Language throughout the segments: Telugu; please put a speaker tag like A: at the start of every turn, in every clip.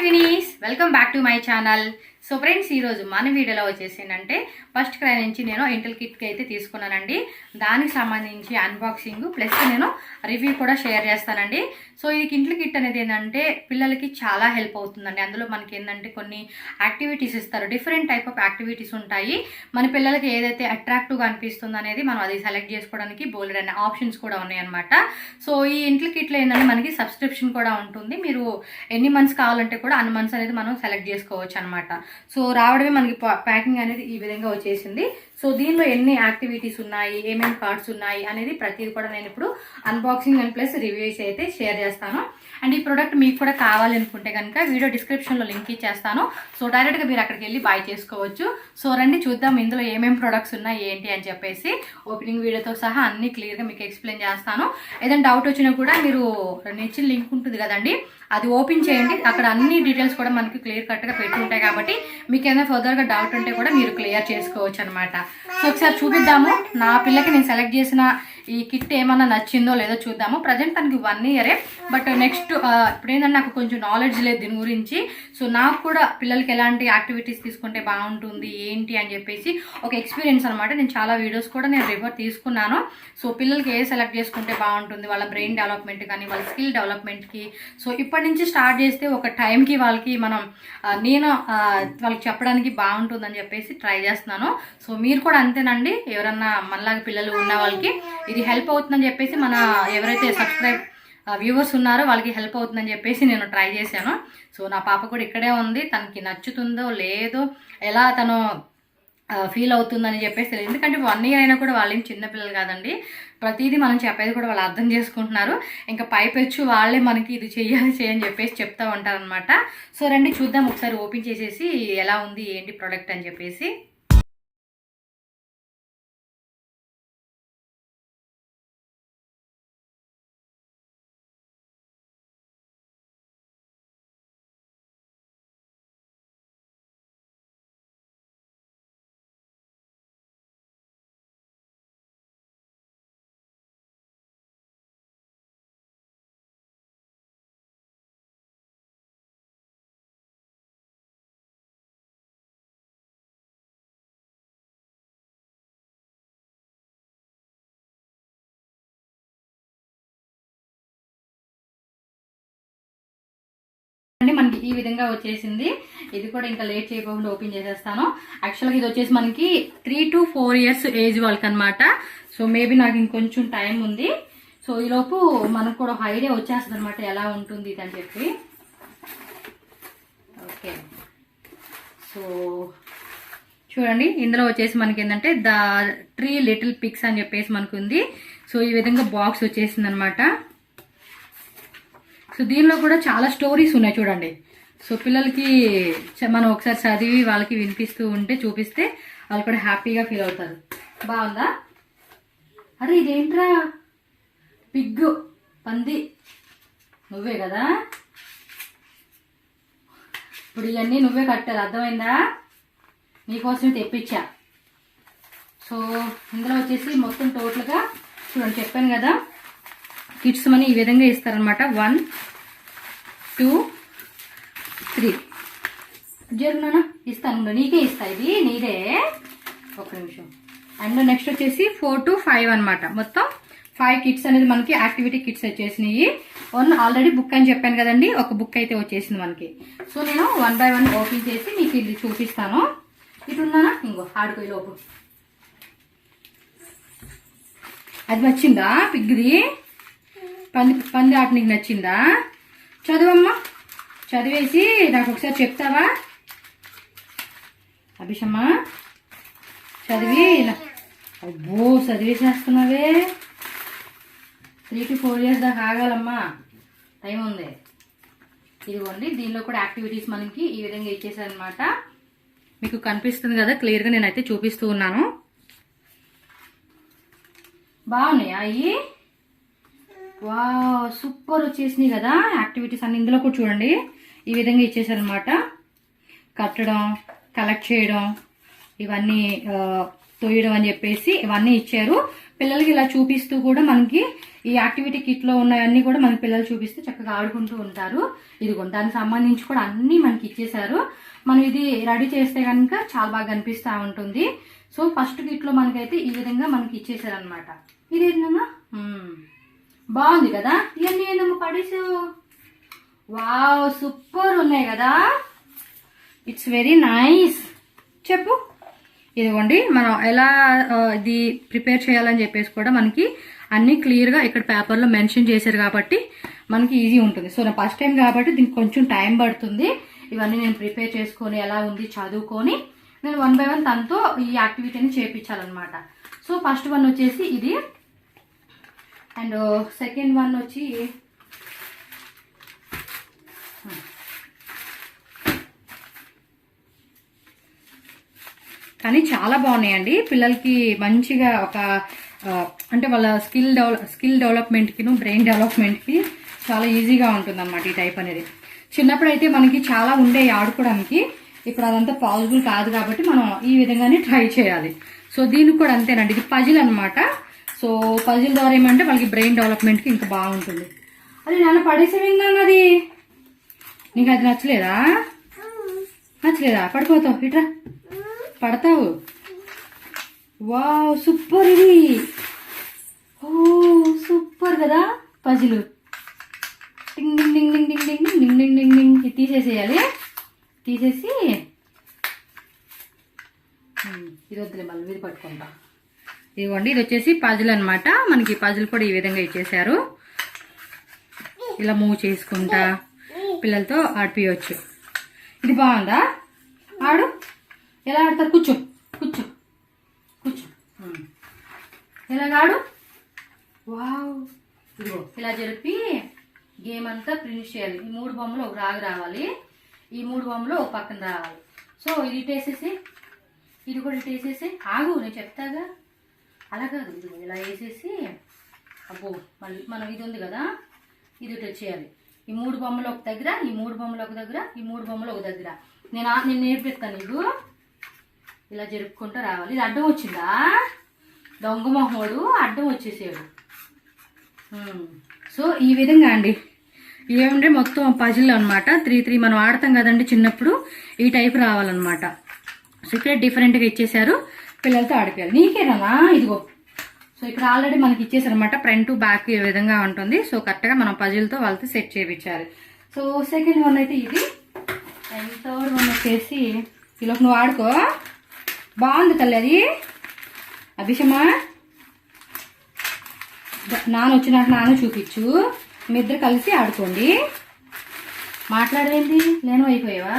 A: Twinnies welcome back to my channel. So friends, ఈరోజు మన వీడియోలో వచ్చేసిందంటే ఫస్ట్ క్రై నుంచి నేను ఇంటెల్ కిట్కి అయితే తీసుకున్నానండి. దానికి సంబంధించి అన్బాక్సింగ్ ప్లస్ నేను రివ్యూ కూడా షేర్ చేస్తానండి. సో ఈ ఇంటెల్ కిట్ అనేది ఏంటంటే పిల్లలకి చాలా హెల్ప్ అవుతుందండి. అందులో మనకి ఏంటంటే కొన్ని యాక్టివిటీస్ ఇస్తారు, డిఫరెంట్ టైప్ ఆఫ్ యాక్టివిటీస్ ఉంటాయి. మన పిల్లలకి ఏదైతే అట్రాక్టివ్గా అనిపిస్తుంది అనేది మనం అది సెలెక్ట్ చేసుకోవడానికి బోల్డ్ అనే ఆప్షన్స్ కూడా ఉన్నాయి అనమాట. సో ఈ ఇంటెల్ కిట్లో ఏంటంటే మనకి సబ్స్క్రిప్షన్ కూడా ఉంటుంది. మీరు ఎన్ని మంత్స్ కావాలంటే కూడా అన్ని మంత్స్ అనేది మనం సెలెక్ట్ చేసుకోవచ్చు అనమాట. సో రావడమే మనకి ప్యాకింగ్ అనేది ఈ విధంగా వచ్చేసింది. సో దీనిలో ఎన్ని యాక్టివిటీస్ ఉన్నాయి, ఏమేమి కార్డ్స్ ఉన్నాయి అనేది ప్రతిదీ కూడా నేను ఇప్పుడు అన్బాక్సింగ్ అండ్ ప్లస్ రివ్యూస్ అయితే షేర్ చేస్తాను. అండ్ ఈ ప్రోడక్ట్ మీకు కూడా కావాలి అనుకుంటే కనుక వీడియో డిస్క్రిప్షన్లో లింక్ ఇచ్చేస్తాను. సో డైరెక్ట్గా మీరు అక్కడికి వెళ్ళి బై చేసుకోవచ్చు. సో రండి చూద్దాం ఇందులో ఏమేమి ప్రొడక్ట్స్ ఉన్నాయి ఏంటి అని చెప్పేసి ఓపెనింగ్ వీడియోతో సహా అన్ని క్లియర్గా మీకు ఎక్స్ప్లెయిన్ చేస్తాను. ఏదైనా డౌట్ వచ్చినా కూడా మీరు ఇచ్చిన లింక్ ఉంటుంది కదండి, అది ఓపెన్ చేయండి. అక్కడ అన్ని డీటెయిల్స్ కూడా మనకి క్లియర్ కట్గా పెట్టి ఉంటాయి కాబట్టి మీకు ఏదైనా ఫర్దర్గా డౌట్ ఉంటే కూడా మీరు క్లియర్ చేసుకోవచ్చు అనమాట. సో ఒకసారి చూపిద్దాము. నా పిల్లకి నేను సెలెక్ట్ చేసిన ఈ కిట్ ఏమన్నా నచ్చిందో లేదో చూద్దాము. ప్రజెంట్ తనకి 1 ఇయరే, బట్ నెక్స్ట్ ఇప్పుడు ఏంటంటే నాకు కొంచెం నాలెడ్జ్ లేదు దీని గురించి. సో నాకు కూడా పిల్లలకి ఎలాంటి యాక్టివిటీస్ తీసుకుంటే బాగుంటుంది ఏంటి అని చెప్పేసి ఒక ఎక్స్పీరియన్స్ అనమాట. నేను చాలా వీడియోస్ కూడా నేను రిఫర్ తీసుకున్నాను. సో పిల్లలకి ఏ సెలెక్ట్ చేసుకుంటే బాగుంటుంది, వాళ్ళ బ్రెయిన్ డెవలప్మెంట్ కానీ వాళ్ళ స్కిల్ డెవలప్మెంట్కి. సో ఇప్పటి నుంచి స్టార్ట్ చేస్తే ఒక టైంకి వాళ్ళకి మనం నేను వాళ్ళకి చెప్పడానికి బాగుంటుందని చెప్పేసి ట్రై చేస్తున్నాను. సో మీరు కూడా అంతేనండి, ఎవరన్నా మనలాగా పిల్లలు ఉన్న వాళ్ళకి ఇది హెల్ప్ అవుతుందని చెప్పేసి మన ఎవరైతే వ్యూవర్స్ ఉన్నారో వాళ్ళకి హెల్ప్ అవుతుందని చెప్పేసి నేను ట్రై చేశాను. సో నా పాప కూడా ఇక్కడే ఉంది, తనకి నచ్చుతుందో లేదో ఎలా తను ఫీల్ అవుతుందని చెప్పేసి తెలియదు. ఎందుకంటే 1 ఇయర్ అయినా కూడా వాళ్ళేం చిన్నపిల్లలు కాదండి, ప్రతిదీ మనం చెప్పేది కూడా వాళ్ళు అర్థం చేసుకుంటున్నారు. ఇంకా పైపెచ్చు వాళ్ళే మనకి ఇది చేయని చెప్పేసి చెప్తూ ఉంటారనమాట. సో రండి చూద్దాం ఒకసారి ఓపెన్ చేసేసి ఎలా ఉంది ఏంటి ప్రోడక్ట్ అని చెప్పేసి. అంటే మనకి ఈ విధంగా వచ్చేసింది. ఇది కూడా ఇంకా లేట్ చేయకుండా ఓపెన్ చేసేస్తాను. యాక్చువల్గా ఇది వచ్చేసి మనకి 3 to 4 years ఏజ్ వాళ్ళకి అనమాట. సో మేబీ నాకు ఇంకొంచెం టైం ఉంది. సో ఈలోపు మనకు కూడా ఒక ఐడియా వచ్చేస్తుంది అనమాట ఎలా ఉంటుంది ఇది అని చెప్పి. ఓకే, సో చూడండి ఇందులో వచ్చేసి మనకి ఏంటంటే ద 3 little pigs అని చెప్పేసి మనకు ఉంది. సో ఈ విధంగా బాక్స్ వచ్చేసింది అనమాట. సో దీనిలో కూడా చాలా స్టోరీస్ ఉన్నాయి చూడండి. సో పిల్లలకి మనం ఒకసారి చదివి వాళ్ళకి వినిపిస్తూ ఉంటే చూపిస్తే వాళ్ళు కూడా హ్యాపీగా ఫీల్ అవుతారు. బాగుందా? అరే ఇదేంట్రా, పిగ్గు, పంది, నువ్వే కదా? ఇప్పుడు ఇవన్నీ నువ్వే కట్టాలి, అర్థమైందా? నీకోసమే తెప్పించా. సో ఇందులో వచ్చేసి మొత్తం టోటల్గా చూడండి, చెప్పాను కదా కిడ్స్ మనీ ఈ విధంగా ఇస్తారనమాట. 1 2 3 జరుగునా ఇస్తాను, నీకే ఇస్తా, ఇది నీదే, ఒక నిమిషం. అండ్ నెక్స్ట్ వచ్చేసి 4 to 5 అనమాట. మొత్తం 5 కిట్స్ అనేది మనకి యాక్టివిటీ కిట్స్ వచ్చేసినాయి. 1 ఆల్రెడీ బుక్ అని చెప్పాను కదండి, ఒక బుక్ అయితే వచ్చేసింది మనకి. సో నేను 1 by 1 ఓపెన్ చేసి మీకు ఇది చూపిస్తాను. ఇటున్నానా, ఇంకో ఆడుకోయి లోపు. అది నచ్చిందా పిగ్గిది? పంది ఆట నీకు నచ్చిందా? చదువమ్మా, చదివేసి నాకు ఒకసారి చెప్తావా అభిషమ్మ? చదివి అబ్బో చదివేసేస్తున్నావే. 3 to 4 years దాకా ఆగాలమ్మా, టైం ఉంది. ఇదిగోండి, దీనిలో కూడా యాక్టివిటీస్ మనకి ఈ విధంగా ఇచ్చేసారనమాట. మీకు కనిపిస్తుంది కదా క్లియర్గా, నేనైతే చూపిస్తూ ఉన్నాను. బాగున్నాయా అవి? వా సూపర్ వచ్చేసినాయి కదా యాక్టివిటీస్ అన్ని. ఇందులో కూడా చూడండి ఈ విధంగా ఇచ్చేసారనమాట. కట్టడం, కలెక్ట్ చేయడం, ఇవన్నీ తోయడం అని చెప్పేసి ఇవన్నీ ఇచ్చారు. పిల్లలకి ఇలా చూపిస్తూ కూడా మనకి ఈ యాక్టివిటీ కిట్లో ఉన్నాయన్నీ కూడా మన పిల్లలు చూపిస్తే చక్కగా ఆడుకుంటూ ఉంటారు. ఇదిగోండి దానికి సంబంధించి కూడా అన్నీ మనకి ఇచ్చేసారు. మనం ఇది రెడీ చేస్తే కనుక చాలా బాగా కనిపిస్తూ ఉంటుంది. సో ఫస్ట్ కిట్లో మనకైతే ఈ విధంగా మనకి ఇచ్చేసారు అనమాట. ఇదేంటన్నా బాగుంది కదా. ఇవన్నీ ఏందమ్మా పడేసావు? వావ్ సూపర్ ఉన్నాయి కదా. It's very nice. చెప్పు. ఇదిగోండి మనం ఎలా ఇది ప్రిపేర్ చేయాలని చెప్పేసి కూడా మనకి అన్నీ క్లియర్గా ఇక్కడ పేపర్లో మెన్షన్ చేశారు కాబట్టి మనకి ఈజీ ఉంటుంది. సో నా ఫస్ట్ టైం కాబట్టి దీనికి కొంచెం టైం పడుతుంది. ఇవన్నీ నేను ప్రిపేర్ చేసుకొని ఎలా ఉంది చదువుకొని నేను 1 by 1 తనతో ఈ యాక్టివిటీని చేయించాలన్నమాట. సో ఫస్ట్ వన్ వచ్చేసి ఇది, అండ్ సెకండ్ వన్ వచ్చి కానీ చాలా బాగున్నాయండి. పిల్లలకి మంచిగా ఒక అంటే వాళ్ళ స్కిల్ డెవలప్మెంట్కి బ్రెయిన్ డెవలప్మెంట్కి చాలా ఈజీగా ఉంటుంది అన్నమాట ఈ టైప్ అనేది. చిన్నప్పుడు అయితే మనకి చాలా ఉండే ఆడుకోవడానికి, ఇప్పుడు అదంతా పాసిబుల్ కాదు కాబట్టి మనం ఈ విధంగానే ట్రై చేయాలి. సో దీనికి కూడా అంతేనండి, ఇది పజిల్ అనమాట. సో పజిల్ ద్వారా ఏమంటే వాళ్ళకి బ్రెయిన్ డెవలప్మెంట్కి ఇంకా బాగుంటుంది. అది నాన్న పడేసేవిందాను, అది నీకు అది నచ్చలేదా? పడిపోతావు, ఇట్రా పడతావు. వావ్ సూపర్, ఇది ఓ సూపర్ కదా పజిల్. టింగ్ డింగ్ డింగ్ డింగ్ డింగ్ డింగ్ డింగ్ డింగ్ డింగ్ డింగ్. ఇది తీసేసేయాలి. తీసేసి ఇది వద్దులే మళ్ళీ ఇది పట్టుకుంటా. ఇదిగోండి ఇది వచ్చేసి పజిల్ అనమాట. మనకి పజిల్ కూడా ఈ విధంగా ఇచ్చేసారు. ఇలా మూవ్ చేసుకుంటా పిల్లలతో ఆడిపియవచ్చు. ఇది బాగుందా? ఆడు. ఎలా ఆడతారు? కూర్చో కూర్చో కూర్చో. ఎలాగాడు? వావ్. ఇదిగో ఇలా జరిపి గేమ్ అంతా ఫినిష్ చేయాలి. ఈ 3 బొమ్మలు ఒక రాగు రావాలి, ఈ 3 బొమ్మలు ఒక పక్కన రావాలి. సో ఇది ఇటేసేసి, ఇది కూడా ఇటేసేసి. ఆగు నేను చెప్తాగా. అలా కాదు, ఇది ఇలా వేసేసి అబ్బో మళ్ళీ మనం ఇది ఉంది కదా ఇది ఇటు వచ్చేయాలి. ఈ 3 బొమ్మలు ఒక దగ్గర, ఈ 3 బొమ్మలు ఒక దగ్గర, ఈ 3 బొమ్మలు ఒక దగ్గర. నేను నేర్పిస్తాను నీకు. ఇలా జరుపుకుంటూ రావాలి. ఇది అడ్డం వచ్చిందా? దొంగ మొహోడు అడ్డం వచ్చేసాడు. సో ఈ విధంగా అండి ఏమంటే మొత్తం పజిల్ అనమాట. 3 మనం ఆడతాం కదండి చిన్నప్పుడు, ఈ టైప్ రావాలన్నమాట. సో ఇక్కడ డిఫరెంట్గా ఇచ్చేసారు, పిల్లలతో ఆడిపోయాలి. నీకేనా? ఇదిగో. సో ఇక్కడ ఆల్రెడీ మనకి ఇచ్చేసారు అనమాట, ఫ్రంట్ టు బ్యాక్ ఈ విధంగా ఉంటుంది. సో కరెక్ట్గా మనం పజిల్తో వాళ్ళతో సెట్ చేయించాలి. సో సెకండ్ వన్ అయితే ఇది, అండ్ థర్డ్ వన్ వచ్చేసి ఇలా నువ్వు ఆడుకో. బాగుంది తల్లి అది. అభిషమా నాన్న వచ్చినాక నాన్న చూపించు, మీ ఇద్దరు కలిసి ఆడుకోండి. మాట్లాడేంది? నేను అయిపోయావా?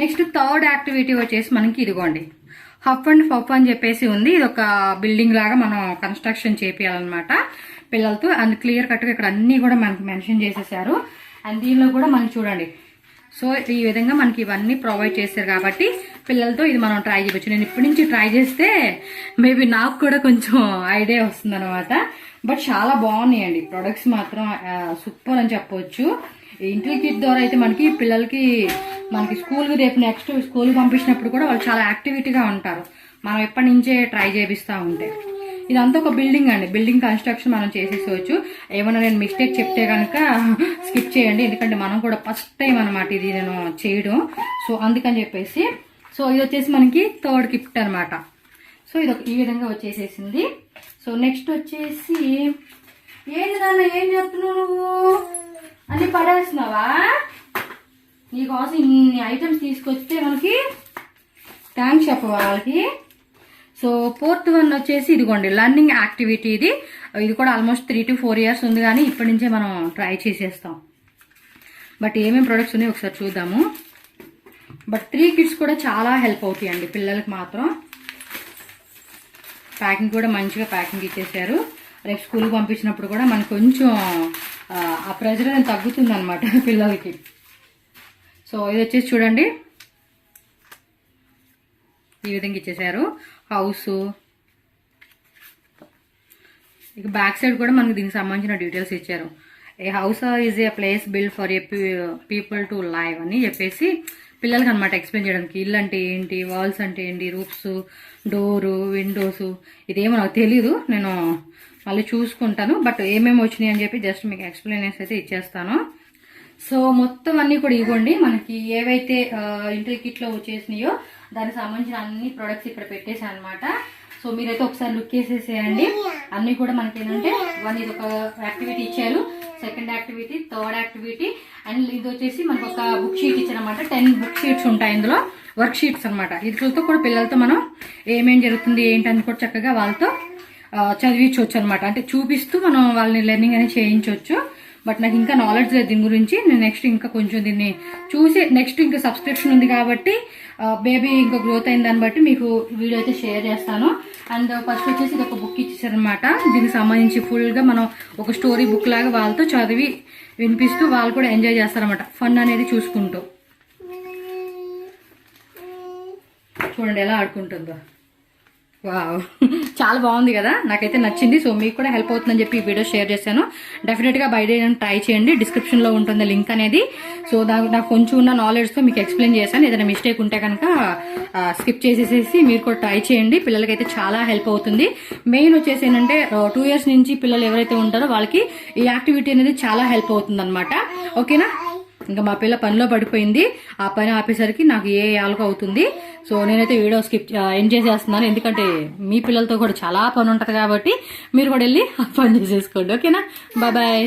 A: నెక్స్ట్ థర్డ్ యాక్టివిటీ వచ్చేసి మనకి ఇదిగోండి హఫ్ అండ్ పఫ్ అని చెప్పేసి ఉంది. ఇది ఒక బిల్డింగ్ లాగా మనం కన్స్ట్రక్షన్ చేపియాలన్నమాట పిల్లలతో. అండ్ క్లియర్ కట్గా ఇక్కడ అన్నీ కూడా మనకి మెన్షన్ చేసేసారు. అండ్ దీనిలో కూడా మనకి చూడండి. సో ఈ విధంగా మనకి ఇవన్నీ ప్రొవైడ్ చేశారు కాబట్టి పిల్లలతో ఇది మనం ట్రై చేయవచ్చు. నేను ఇప్పటి నుంచి ట్రై చేస్తే మేబీ నాకు కూడా కొంచెం ఐడియా వస్తుంది అనమాట. బట్ చాలా బాగున్నాయండి ప్రొడక్ట్స్ మాత్రం సూపర్ అని చెప్పవచ్చు. ఇంటిల్ కిట్ ద్వారా అయితే మనకి పిల్లలకి మనకి స్కూల్కి రేపు నెక్స్ట్ స్కూల్కి పంపించినప్పుడు కూడా వాళ్ళు చాలా యాక్టివిటీగా ఉంటారు, మనం ఎప్పటి నుంచే ట్రై చేపిస్తూ ఉంటే. ఇదంతా ఒక బిల్డింగ్ అండి, బిల్డింగ్ కన్స్ట్రక్షన్ మనం చేసేసుకోవచ్చు. ఏమైనా నేను మిస్టేక్ చెప్తే కనుక స్కిప్ చేయండి, ఎందుకంటే మనం కూడా ఫస్ట్ టైం అనమాట ఇది నేను చేయడం. సో అందుకని చెప్పేసి సో ఇది వచ్చేసి మనకి థర్డ్ గిఫ్ట్ అనమాట. సో ఇది ఈ విధంగా వచ్చేసేసింది. సో నెక్స్ట్ వచ్చేసి ఏంటి నాన్న ఏం చేస్తున్నావు నువ్వు? అన్ని పడేస్తున్నావా? నీకోసం ఇన్ని ఐటమ్స్ తీసుకొస్తే మనకి థ్యాంక్స్ చెప్పవా వాళ్ళకి. సో ఫోర్త్ వన్ వచ్చేసి ఇదిగోండి లర్నింగ్ యాక్టివిటీ. ఇది కూడా ఆల్మోస్ట్ 3 to 4 years ఉంది, కానీ ఇప్పటి నుంచే మనం ట్రై చేసేస్తాం. బట్ ఏమేమి ప్రొడక్ట్స్ ఉన్నాయో ఒకసారి చూద్దాము. బట్ 3 కిట్స్ కూడా చాలా హెల్ప్ అవుతాయండి పిల్లలకి మాత్రం. ప్యాకింగ్ కూడా మంచిగా ప్యాకింగ్ ఇచ్చేసారు. రేపు స్కూల్కి పంపించినప్పుడు కూడా మనకు కొంచెం ఆ ప్రెజర్ అనేది తగ్గుతుంది అనమాట పిల్లలకి. సో ఇది వచ్చేసి చూడండి ఈ విధంగా ఇచ్చేసారు. హౌస్ ఇక బ్యాక్ సైడ్ కూడా మనకి దీనికి సంబంధించిన డీటెయిల్స్ ఇచ్చారు. A house is a place build for a people to live అని చెప్పేసి పిల్లలకి అనమాట ఎక్స్ప్లెయిన్ చేయడానికి. ఇల్లు అంటే ఏంటి, వాల్స్ అంటే ఏంటి, రూఫ్స్, డోరు, విండోస్, ఇదేమో నాకు తెలీదు. నేను మళ్ళీ చూసుకుంటాను. బట్ ఏమేమి వచ్చినాయి అని చెప్పి జస్ట్ మీకు ఎక్స్ప్లెనేషన్ అయితే ఇచ్చేస్తాను. సో మొత్తం అన్నీ కూడా ఇవ్వండి. మనకి ఏవైతే ఇంటర్ కిట్లో వచ్చేసినాయో దానికి సంబంధించిన అన్ని ప్రొడక్ట్స్ ఇక్కడ పెట్టేసాను అనమాట. సో మీరైతే ఒకసారి లుక్ వేసేసేయండి. అన్నీ కూడా మనకి ఏంటంటే ఇది ఒక యాక్టివిటీ ఇచ్చారు, second activity, third activity, and ఇది వచ్చేసి మనకు ఒక బుక్ షీట్ ఇచ్చారనమాట. 10 బుక్ షీట్స్ ఉంటాయి ఇందులో, వర్క్ షీట్స్ అనమాట. వీటితో కూడా పిల్లలతో మనం ఏమేం జరుగుతుంది ఏంటని కూడా చక్కగా వాళ్ళతో చదివించవచ్చు అనమాట. అంటే చూపిస్తూ మనం వాళ్ళని లెర్నింగ్ అనేది చేయించవచ్చు. బట్ నాకు ఇంకా నాలెడ్జ్ లేదు దీని గురించి. నేను నెక్స్ట్ ఇంకా కొంచెం దీన్ని చూసి నెక్స్ట్ ఇంకా సబ్స్క్రిప్షన్ ఉంది కాబట్టి బేబీ ఇంకా గ్రోత్ అయిన దాన్ని బట్టి మీకు వీడియో అయితే షేర్ చేస్తాను. అండ్ ఫస్ట్ వచ్చేసి ఇది ఒక బుక్ ఇచ్చేసారనమాట. దీనికి సంబంధించి ఫుల్గా మనం ఒక స్టోరీ బుక్ లాగా వాళ్ళతో చదివి వినిపిస్తూ వాళ్ళు కూడా ఎంజాయ్ చేస్తారనమాట, ఫన్ అనేది చూసుకుంటూ. చూడండి ఎలా ఆడుకుంటుందో. వావ్, చాలా బాగుంది కదా, నాకైతే నచ్చింది. సో మీకు కూడా హెల్ప్ అవుతుందని చెప్పి ఈ వీడియో షేర్ చేశాను. డెఫినెట్గా బై డే ట్రై చేయండి, డిస్క్రిప్షన్లో ఉంటుంది లింక్ అనేది. సో నాకు కొంచెం ఉన్న నాలెడ్జ్తో మీకు ఎక్స్ప్లెయిన్ చేశాను. ఏదైనా మిస్టేక్ ఉంటే కనుక స్కిప్ చేసేసేసి మీరు కూడా ట్రై చేయండి. పిల్లలకైతే చాలా హెల్ప్ అవుతుంది. మెయిన్ వచ్చేసి ఏంటంటే 2 years నుంచి పిల్లలు ఎవరైతే ఉంటారో వాళ్ళకి ఈ యాక్టివిటీ అనేది చాలా హెల్ప్ అవుతుంది అనమాట. ఓకేనా? ఇంకా మా పిల్ల పనిలో పడిపోయింది, ఆ పని ఆపేసరికి నాకు ఏ ఆలుగా అవుతుంది. సో నేనైతే వీడియో ఎండ్ చేసేస్తున్నాను, ఎందుకంటే మీ పిల్లలతో కూడా చాలా పని ఉంటుంది కాబట్టి మీరు కూడా వెళ్ళి ఆ పని చేసేసుకోండి. ఓకేనా? Bye bye.